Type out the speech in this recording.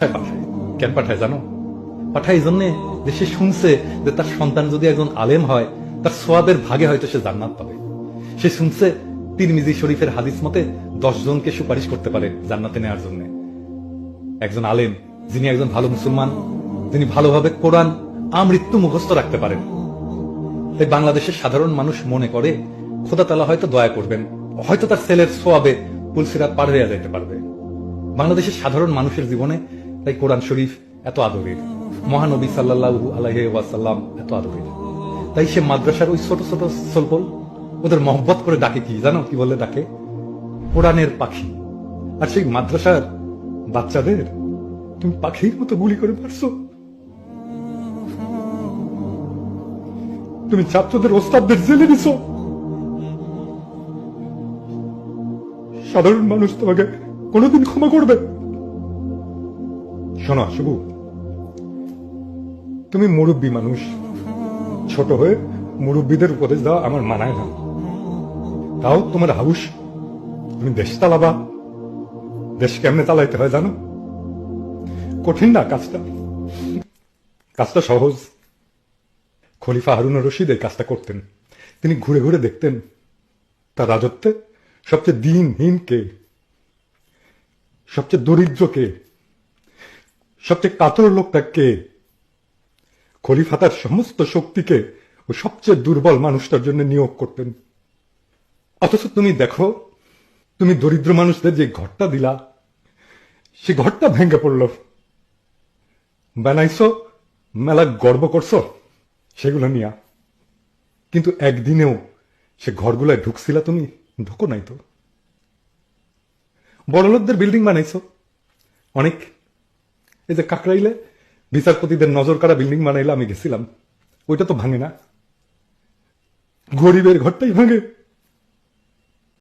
পাঠায়। কেন পাঠায় জানো? পাঠায় এই জন্যে যে সে শুনছে যে তার সন্তান যদি একজন আলেম হয় তার সোয়াবের ভাগে হয়তো সে জান্নাত পাবে। সে শুনছে তিরমিজি শরীফের হাদিস মতে 10 জনকে সুপারিশ করতে পারে জান্নাতে নেওয়ার জন্য। একজন আলেম, যিনি একজন ভালো মুসলমান, যিনি ভালোভাবে কোরআন আমৃত্যু মুখস্থ রাখতে পারেন। তাই বাংলাদেশের সাধারণ মানুষ মনে করে খোদা তাআলা হয়তো দয়া করবেন, হয়তো তার ছেলের সোয়াবে পুলসিরাত পার হইয়া যাইতে পারবে। বাংলাদেশের সাধারণ মানুষের জীবনে তাই কোরআন শরীফ এত আদরের, মহানবী সাল্লাল্লাহু আলাইহি ওয়াসাল্লাম এত আদরের। তাই সে মাদ্রাসার ওই ছোট ছোট সলপল ওদের মহব্বত করে ডাকে, কি জানো কি বলে ডাকে? কোরআনের পাখি। আর সেই মাদ্রাসার বাচ্চাদের তুমি পাখির মতো গুলি করে মারছো। তুমি ছাত্রদের ওস্তাদদের জেলে দিছো। সাধারণ মানুষ তোমাকে কোনোদিন ক্ষমা করবে? শোনো শুভু, তুমি মুরব্বী মানুষ, ছোট হয়ে মুরব্বীদের উপদেশ দেওয়া আমার মানায় না। তাও তোমার হাউস, তুমি দেশ চালাবা। দেশ কেমনে চালাইতে হয় জানো? কঠিন না কাজটা, কাজটা সহজ। খলিফা হারুনুর রশিদ এই কাজটা করতেন। তিনি ঘুরে ঘুরে দেখতেন তার রাজত্বে সবচেয়ে দিনহীন কে, সবচেয়ে দরিদ্র কে, সবচেয়ে কাতর লোকটা কে। খলিফা তার সমস্ত শক্তিকে ও সবচেয়ে দুর্বল মানুষটার জন্য নিয়োগ করতেন। অথচ তুমি দেখো, তুমি দরিদ্র মানুষদের যে ঘরটা দিলা, সে ঘরটা ভেঙে পড়ল। বানাইছো, মেলা গর্ব করছো সেগুলো নিয়া, কিন্তু একদিনেও সে ঘরগুলায় ঢুকছিলা তুমি? ঢুকো নাই তো। বড়লোকদের বিল্ডিং বানাইছো অনেক। এই যে কাকরাইলে বিচারপতিদের নজর কাড়া বিল্ডিং বানাইলে আমি গেছিলাম, ওইটা তো ভাঙে না। গরিবের ঘরটাই ভাঙে।